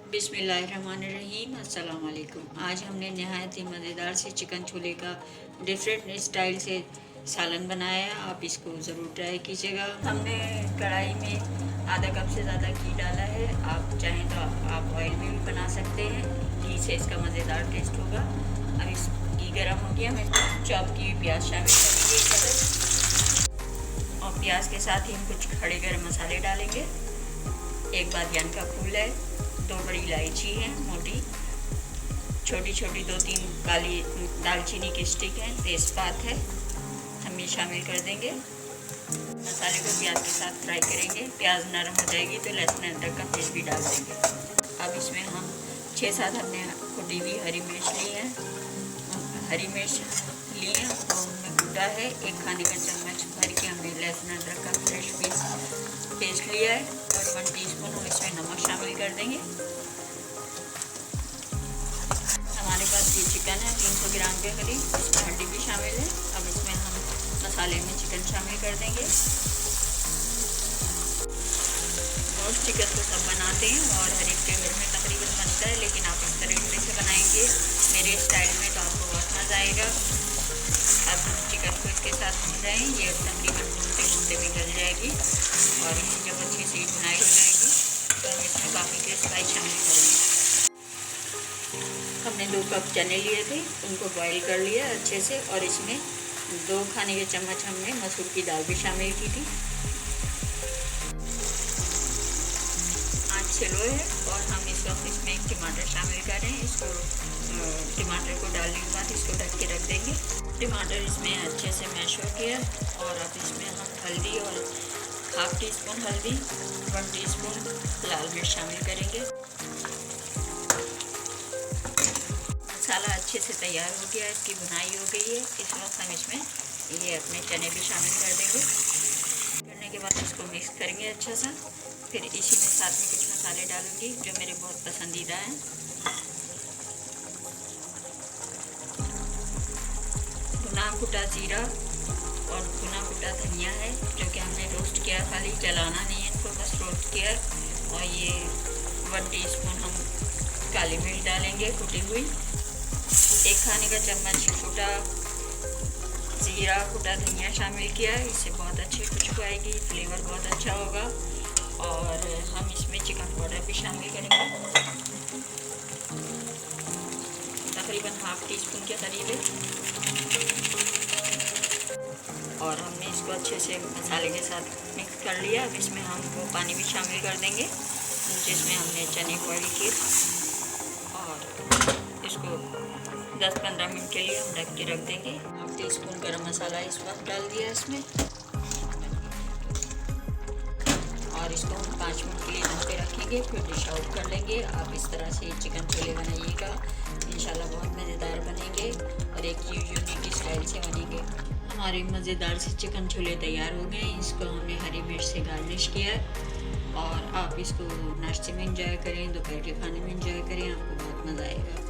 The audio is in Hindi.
बिस्मिल्लाहिर्रहमानिर्रहीम। अस्सलाम वालेकुम। आज हमने नहायत ही मज़ेदार से चिकन छोले का डिफरेंट स्टाइल से सालन बनाया है। आप इसको ज़रूर ट्राई कीजिएगा। हमने कढ़ाई में आधा कप से ज़्यादा घी डाला है। आप चाहें तो आप ऑयल में भी बना सकते हैं। घी से इसका मज़ेदार टेस्ट होगा। अब इस घी गर्म हो गया, मैं चॉप की हुई प्याज शामिल करेंगे इस तरह, और प्याज के साथ ही हम कुछ खड़े गरम मसाले डालेंगे। एक बादियान का फूल है, 2 बड़ी इलायची है मोटी, छोटी छोटी 2-3 काली दालचीनी की स्टिक है, तेज़पात है, हम ये शामिल कर देंगे। मसाले को प्याज के साथ फ्राई करेंगे। प्याज नरम हो जाएगी तो लहसुन अदरक का पेस्ट भी डाल देंगे। अब इसमें हम 6-7 हमने कुटी हुई हरी मिर्च ली है, हरी मिर्च ली है तो उनमें कूटा है। 1 खाने का चम्मच भर के हमने लहसुन अदरक का फ्रेश पेस्ट लिया है, और 1 टीस्पून हम इसमें नमक शामिल कर देंगे। हमारे पास ये चिकन है 300 ग्राम के करीब, इसमें हड्डी भी शामिल है। अब इसमें हम मसाले में चिकन शामिल कर देंगे। रोस्ट चिकन तो सब बनाते हैं और हर एक के घर में तकरीबन बनता है, लेकिन आप इस तरीके से बनाएंगे मेरे स्टाइल में तो आपको बहुत मज़ा आएगा। अब हम चिकन को इसके साथ भून रहे हैं। ये तकरीबन भूनते भूनते भी गल जाएगी, और इसकी जब अच्छी सी भुनाई हो जाएगी तो हम इसमें बाकी के स्पाइस शामिल करेंगे। हमने 2 कप चने लिए थे, उनको बॉईल कर लिया अच्छे से, और इसमें 2 खाने के चम्मच हमने मसूर की दाल भी शामिल की थी। आँच स्लो है, और हम इस वक्त इसमें एक टमाटर शामिल कर रहे हैं। इसको टमाटर को डालने के बाद इसको ढक के रख देंगे। टमाटर इसमें अच्छे से मैश हो गया, और अब इसमें हम हल्दी और 1/2 टीस्पून हल्दी, 1 टीस्पून लाल मिर्च शामिल करेंगे। मसाला अच्छे से तैयार हो गया, इसकी भुनाई हो गई है। इस वक्त हम इसमें ये अपने चने भी शामिल कर देंगे। करने के बाद इसको मिक्स करेंगे अच्छा सा। फिर इसी में साथ में कुछ मसाले डालूंगी जो मेरे बहुत पसंदीदा हैं। भुना कुटा जीरा और भुना कुटा धनिया है, जो कि हमने रोस्ट किया, खाली जलाना नहीं है इनको, बस रोस्ट किया। और ये 1 टीस्पून हम काली मिर्च डालेंगे कुटी हुई। 1 खाने का चम्मच कुटा जीरा कुटा धनिया शामिल किया है। इससे बहुत अच्छी खुशबू आएगी, फ्लेवर बहुत अच्छा होगा। और हम इसमें चिकन पाउडर भी शामिल करेंगे, तकरीबन 1/2 टीस्पून के करीब है। और हमने इसको अच्छे से मसाले के साथ मिक्स कर लिया। अब इसमें हम वो पानी भी शामिल कर देंगे जिसमें हमने चने बॉईल किए, और इसको 10-15 मिनट के लिए हम ढक के रख देंगे। 1/2 टीस्पून गरम मसाला इस वक्त डाल दिया इसमें, और इसको हम 5 मिनट के लिए ढक के रखेंगे, फिर डिश आउट कर लेंगे। आप इस तरह से चिकन छोले बनाइएगा, इंशाल्लाह बहुत मज़ेदार बनेंगे और एक यूनिक स्टाइल से बनेंगे। हमारे मज़ेदार से चिकन छोले तैयार हो गए। इसको हमने हरी मिर्च से गार्निश किया है, और आप इसको नाश्ते में इंजॉय करें, दोपहर के खाने में इंजॉय करें, आपको बहुत मज़ा आएगा।